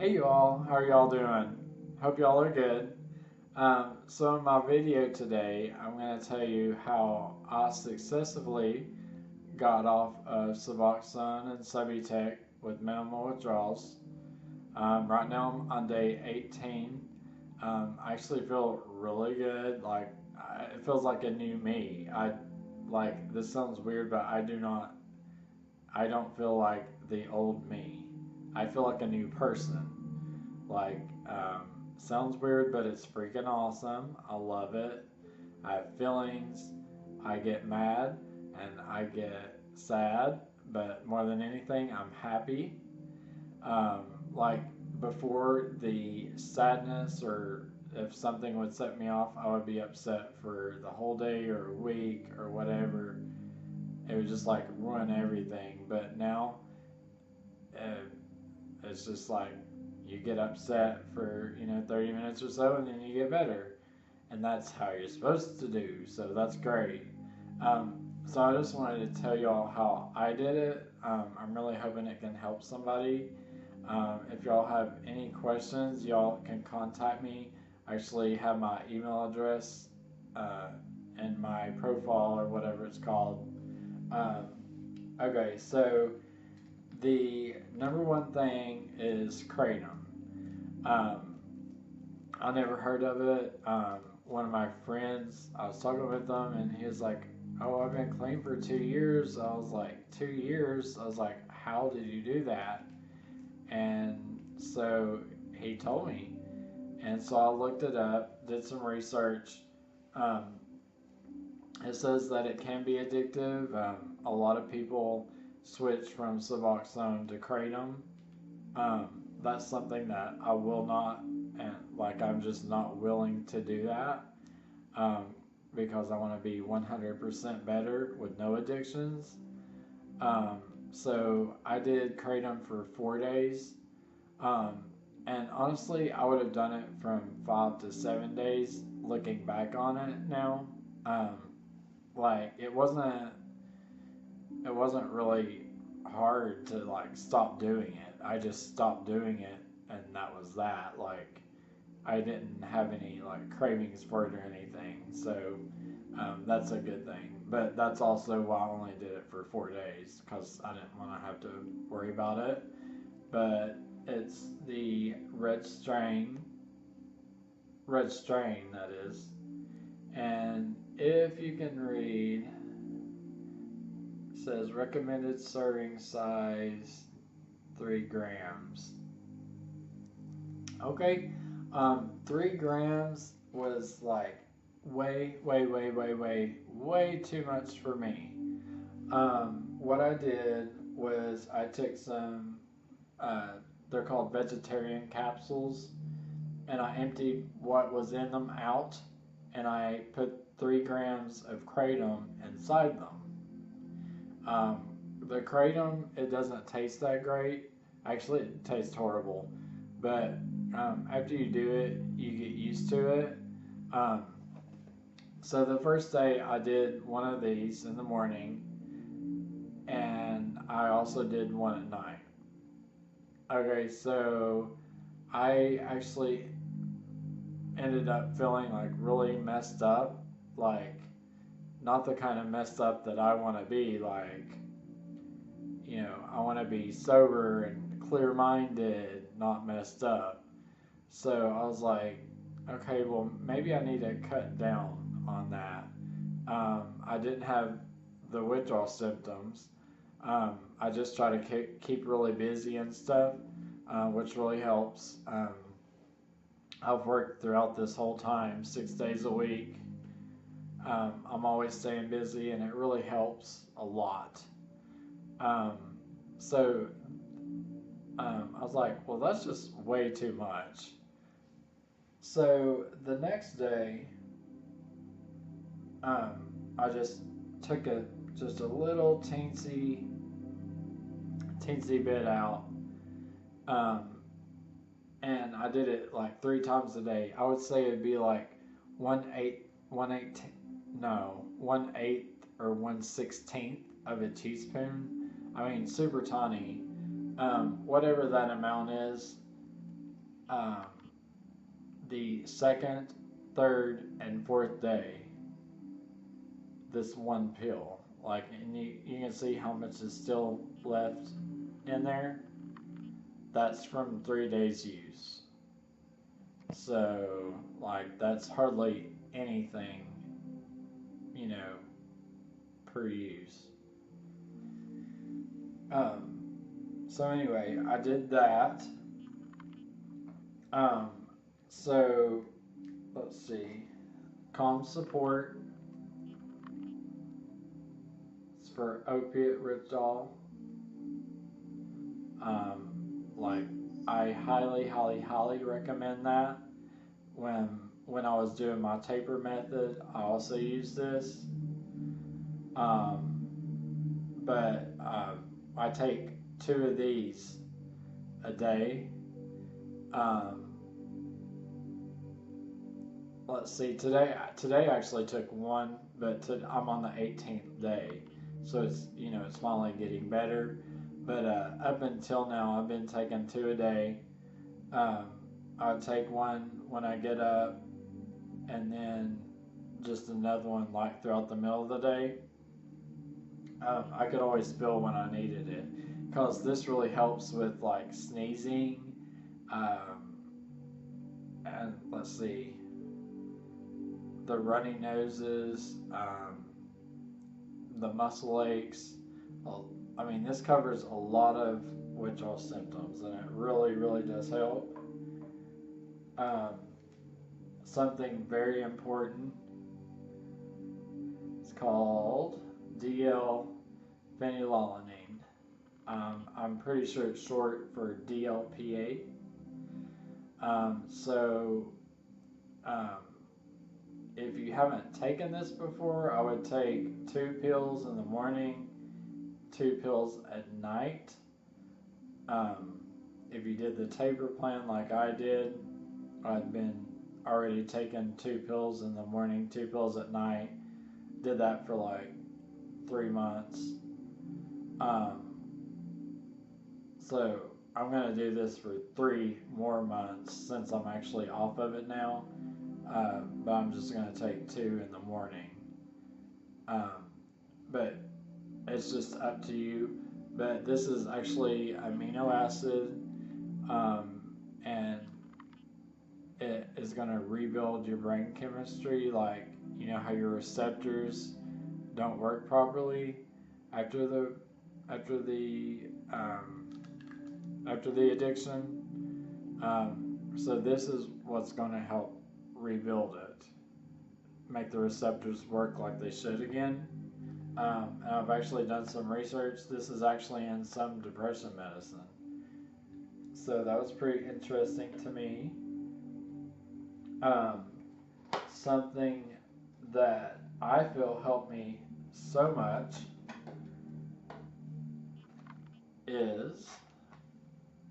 Hey you all, how are y'all doing? Hope y'all are good. So in my video today, I'm going to tell you how I successfully got off of Suboxone and Subutex with minimal withdrawals. Right now I'm on day 18. I actually feel really good. It feels like a new me. This sounds weird, but I don't feel like the old me. I feel like a new person. Like, um, Sounds weird, but it's freaking awesome. I love it. I have feelings. I get mad and I get sad, but more than anything, I'm happy. Um, like, Before, the sadness or if something would set me off, I would be upset for the whole day or a week or whatever. It would just like ruin everything. But now, uh, it's just like you get upset for 30 minutes or so, and then you get better, and that's how you're supposed to do. So that's great. So I just wanted to tell y'all how I did it. I'm really hoping it can help somebody. If y'all have any questions, y'all can contact me. I actually have my email address uh, in my profile or whatever it's called. Um, okay, so the number one thing is kratom. Um, I never heard of it. One of my friends, I was talking with them, and he was like, "Oh, I've been clean for 2 years." I was like, "2 years?" I was like, "How did you do that?" And so he told me, and so I looked it up, did some research. Um, it says that it can be addictive. A lot of people switch from Suboxone to kratom. That's something that I will not, and I'm just not willing to do that, um, because I want to be 100% better with no addictions. Um, so I did kratom for 4 days, um, and honestly, I would have done it from 5 to 7 days. Looking back on it now, um, like it wasn't really hard to stop doing it. I just stopped doing it, and that was that. I didn't have any cravings for it or anything, so that's a good thing. But that's also why I only did it for 4 days, because I didn't want to have to worry about it. But it's the red strain that is. And if you can read, it says recommended serving size 3 grams. Okay, 3 grams was like way too much for me. What I did was I took some, uh, they're called vegetarian capsules, and I emptied what was in them out, and I put 3 grams of kratom inside them. Um, the kratom, it doesn't taste that great. Actually, it tastes horrible. But after you do it, you get used to it. Um, so the first day, I did one of these in the morning, and I also did one at night. Okay, so I actually ended up feeling really messed up, like not the kind of messed up that I want to be. I want to be sober and clear minded, not messed up. So I was like, okay, well, maybe I need to cut down on that. I didn't have the withdrawal symptoms. I just try to keep really busy and stuff, which really helps. I've worked throughout this whole time, 6 days a week. I'm always staying busy, and it really helps a lot. Um, so I was like, well, that's just way too much. So the next day, um, I just took just a little teensy bit out, um, and I did it like 3 times a day. I would say it'd be like one eighth, no, 1/8 or 1/16 of a teaspoon. I mean, super tiny. Whatever that amount is, um, the second, third, and fourth day, this one pill. Like, and you can see how much is still left in there. That's from 3 days use. So, like, that's hardly anything, you know, per use. So anyway, I did that. Um, so let's see. Calm support. It's for opiate withdrawal. Like, I highly, highly, highly recommend that. When I was doing my taper method, I also used this. But I take 2 of these a day. Let's see. Today I actually took 1, but I'm on the 18th day, so it's finally getting better. But up until now, I've been taking 2 a day. I take 1 when I get up, and then just another one like throughout the middle of the day. I could always feel when I needed it, because this really helps with like sneezing, and let's see, the runny noses, the muscle aches. I mean, this covers a lot of withdrawal symptoms, and it really, really does help. Something very important. It's called D-L-phenylalanine. I'm pretty sure it's short for DLPA. If you haven't taken this before, I would take 2 pills in the morning, 2 pills at night. If you did the taper plan like I did, I'd been already taking 2 pills in the morning, 2 pills at night. Did that for like 3 months. So I'm going to do this for 3 more months since I'm actually off of it now. But I'm just going to take 2 in the morning. But it's just up to you. But this is actually amino acid, and it is going to rebuild your brain chemistry. Like, you know how your receptors don't work properly after the addiction. So this is what's going to help rebuild it, make the receptors work like they should again. And I've actually done some research. This is actually in some depression medicine. So that was pretty interesting to me. Something that I feel helped me so much is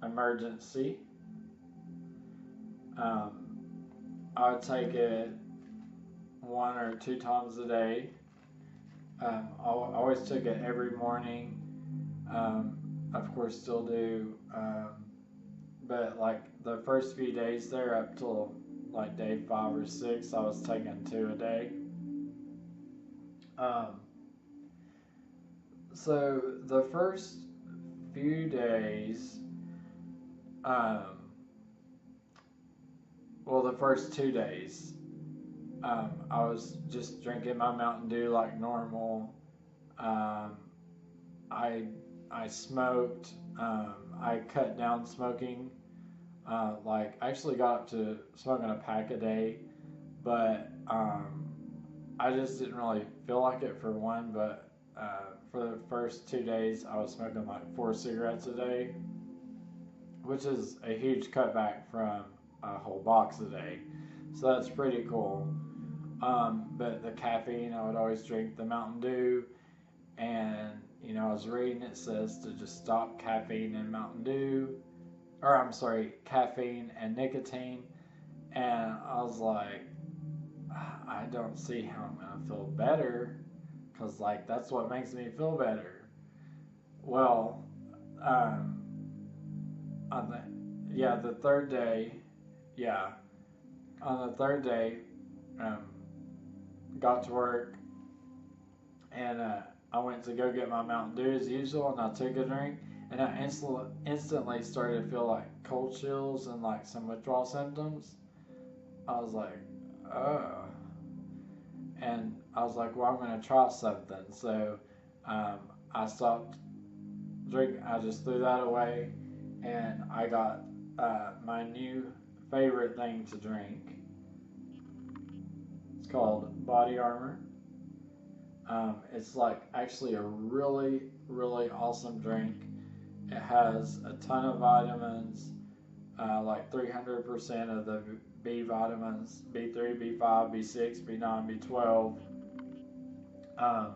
emergency. I would take it 1 or 2 times a day. I always took it every morning. Of course, still do. But like the first few days there, up till like day 5 or 6, I was taking 2 a day. So the first few days, the first 2 days, I was just drinking my Mountain Dew like normal. I smoked. I cut down smoking. Like, I actually got up to smoking a pack a day, but I just didn't really feel like it for one. But for the first 2 days, I was smoking like 4 cigarettes a day, which is a huge cutback from a whole box a day. So that's pretty cool. But the caffeine, I would always drink the Mountain Dew, and I was reading, it says to just stop caffeine and Mountain Dew, or I'm sorry, caffeine and nicotine, and I was like, I don't see how I'm gonna feel better, because like that's what makes me feel better. Well, the 3rd day, yeah, on the third day, um, got to work, and I went to go get my Mountain Dew as usual, and I took a drink, and I instantly started to feel like cold chills and like some withdrawal symptoms. I was like, oh. And I was like, well, I'm going to try something. So um, I stopped drinking. I just threw that away, and I got my new favorite thing to drink. It's called Body Armor. It's like actually a really, really awesome drink. It has a ton of vitamins, like 300% of the B vitamins, B3, B5, B6, B9, B12. Um,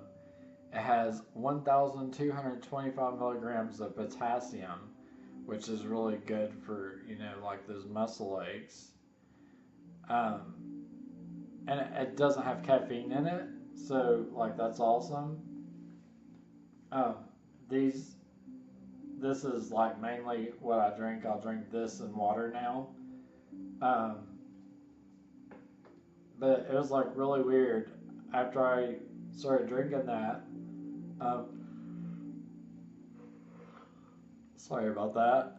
it has 1,225 milligrams of potassium, which is really good for, like those muscle aches. Um, and it doesn't have caffeine in it, so like that's awesome. Um, these this is like mainly what I drink. I'll drink this and water now. Um, but it was like really weird after I started drinking that. Um, sorry about that.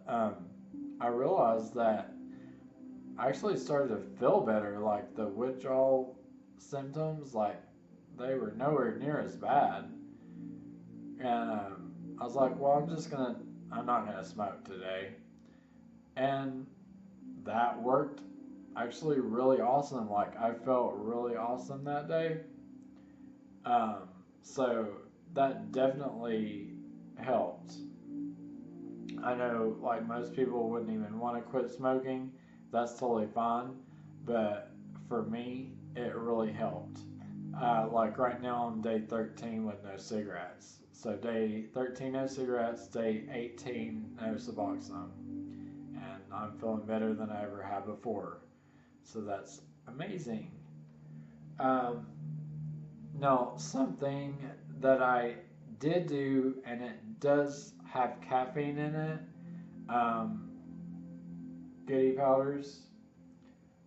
I realized that I actually started to feel better. Like the withdrawal symptoms, like they were nowhere near as bad. And I was like, well, I'm not gonna smoke today. And that worked actually really awesome. Like I felt really awesome that day. Um, so that definitely helped. I know like most people wouldn't even want to quit smoking. That's totally fine. But for me, it really helped. Like right now I'm day 13 with no cigarettes. So day 13 no cigarettes, day 18 no Suboxone. And I'm feeling better than I ever have before. So that's amazing. Um, Now, something that I did do, and it does have caffeine in it, um, Goody Powders.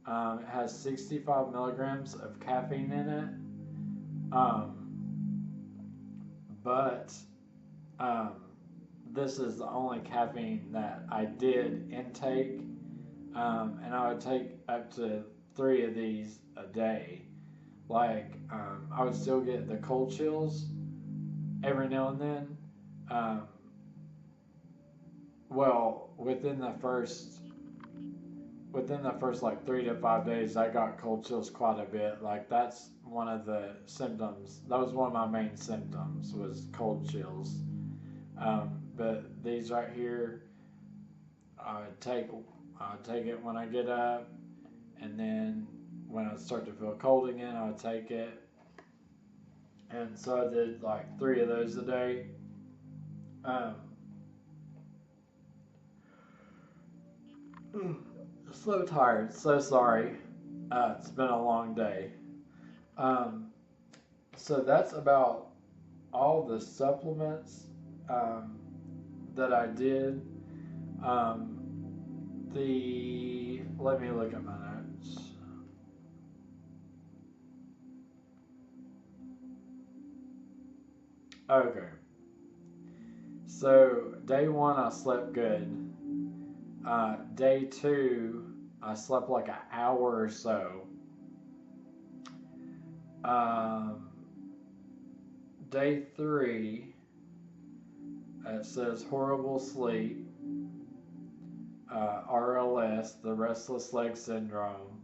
It has 65 milligrams of caffeine in it. Um, but um, this is the only caffeine that I did intake. And I would take up to 3 of these a day. Like, I would still get the cold chills every now and then. Um, well, within the first like 3 to 5 days, I got cold chills quite a bit. Like that's one of the symptoms. That was one of my main symptoms was cold chills. But these right here, I would take it when I get up, and then when I start to feel cold again, I would take it. And so I did like 3 of those a day. Um, so tired, so sorry. It's been a long day. Um, so that's about all the supplements that I did. Um, let me look at my notes. Okay. So day 1 I slept good. Day 2 I slept like an hour or so. Um, Day 3 it says horrible sleep, RLS, the restless leg syndrome.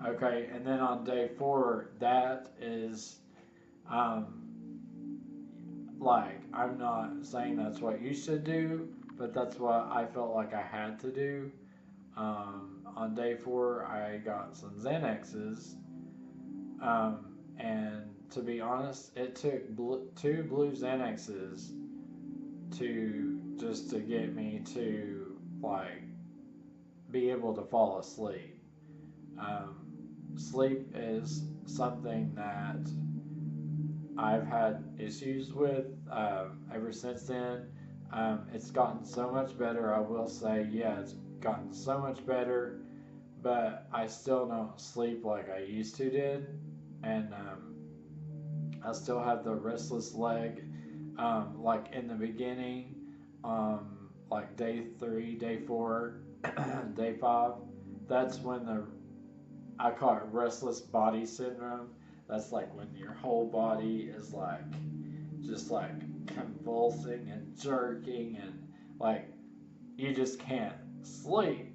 Okay, and then on day 4, that is um, like, I'm not saying that's what you should do, but that's what I felt like I had to do. On day 4, I got some Xanaxes, and to be honest, it took 2 blue Xanaxes to get me to like be able to fall asleep. Um, Sleep is something that I've had issues with ever since then. It's gotten so much better. I will say, yeah, it's gotten so much better, but I still don't sleep like I used to did, and I still have the restless leg. Like in the beginning, like day 3, day 4, day 5. That's when I call it restless body syndrome. That's like when your whole body is like just like convulsing and jerking, and like you just can't sleep.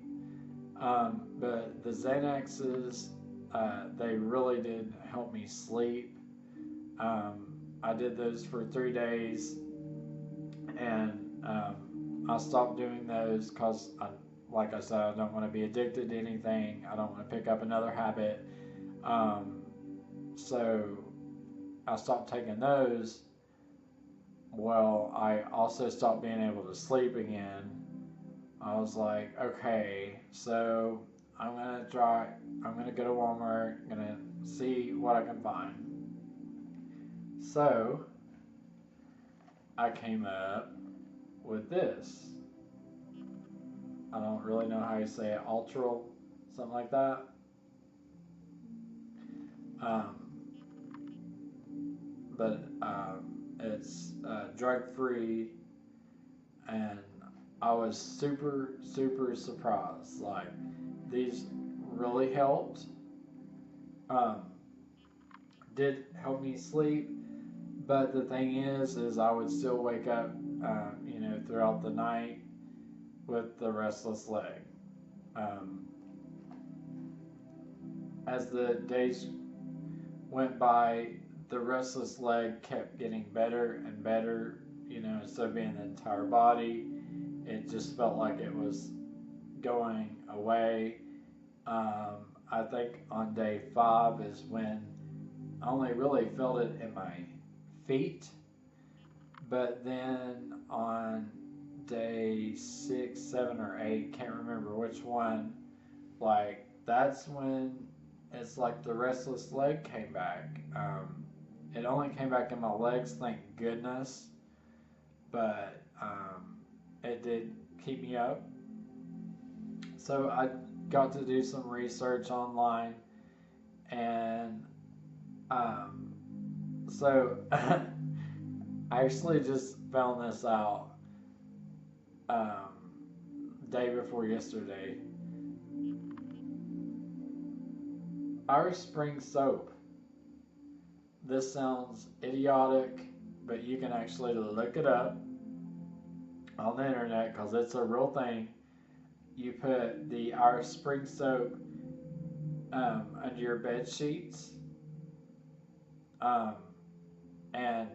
But the Xanaxes, they really did help me sleep. I did those for 3 days, and I stopped doing those because, like I said, I don't want to be addicted to anything. I don't want to pick up another habit. So I stopped taking those. Well, I also stopped being able to sleep again. I was like, okay, so I'm gonna go to Walmart, gonna see what I can find. So I came up with this. I don't really know how you say it, Ultral, something like that. Um, but it's drug free, and I was super, super surprised. Like, these really helped. Um, did help me sleep, but the thing is I would still wake up, throughout the night with the restless leg. Um, as the days went by, the restless leg kept getting better and better. Instead of being the entire body, it just felt like it was going away. I think on day 5 is when I only really felt it in my feet, but then on day 6, 7, or 8, can't remember which one, like that's when it's like the restless leg came back. It only came back in my legs, thank goodness, but it did keep me up. So I got to do some research online, and so I actually just found this out day before yesterday. Irish Spring soap. This sounds idiotic, but you can actually look it up on the internet because it's a real thing. You put the Irish Spring soap under your bed sheets, and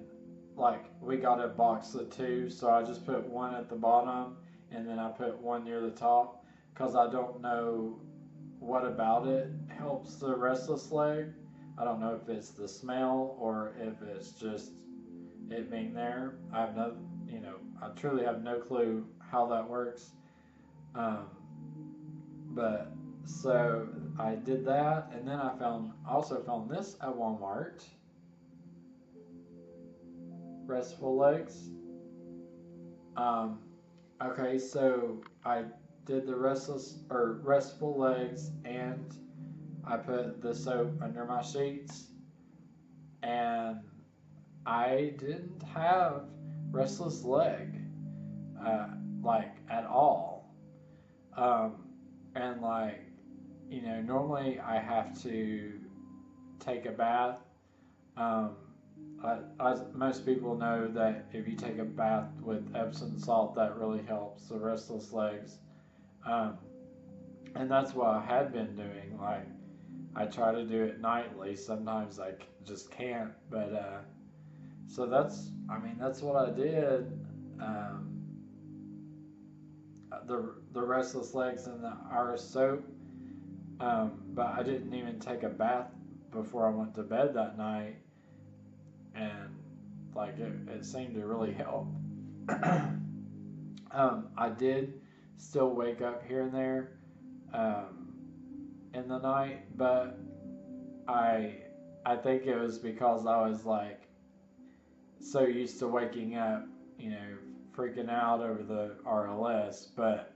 like we got a box of 2, so I just put one at the bottom and then I put one near the top because I don't know what about it helps the restless leg. I don't know if it's the smell or if it's just it being there. I have no, I truly have no clue how that works. But so I did that, and then I also found this at Walmart. Restful legs. Okay, so I did the restful legs, and I put the soap under my sheets, and I didn't have restless leg, like at all. And like, normally I have to take a bath. As most people know that if you take a bath with Epsom salt, that really helps the restless legs. And that's what I had been doing. Like, I try to do it nightly. Sometimes I just can't. But so that's what I did. The restless legs and the Irish soap. But I didn't even take a bath before I went to bed that night, and like it seemed to really help. I did still wake up here and there in the night, but I think it was because I was like so used to waking up, freaking out over the RLS, but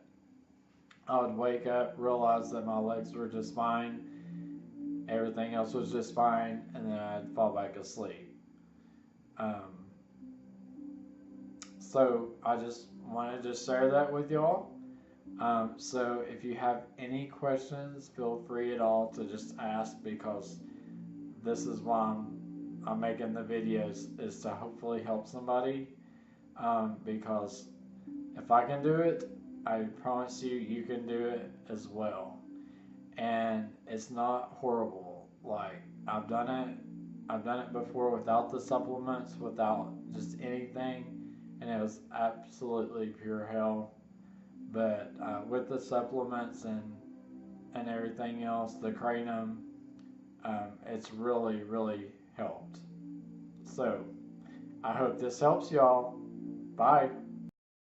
I would wake up, realize that my legs were just fine, everything else was just fine, and then I'd fall back asleep. So I just wanted to share that with y'all. So if you have any questions, feel free at all to just ask, because this is why I'm making the videos, is to hopefully help somebody. Because if I can do it, I promise you, you can do it as well. And it's not horrible. Like, I've done it before without the supplements, without just anything, and it was absolutely pure hell. But with the supplements and everything else, the Kratom, it's really, really helped. So I hope this helps y'all. Bye.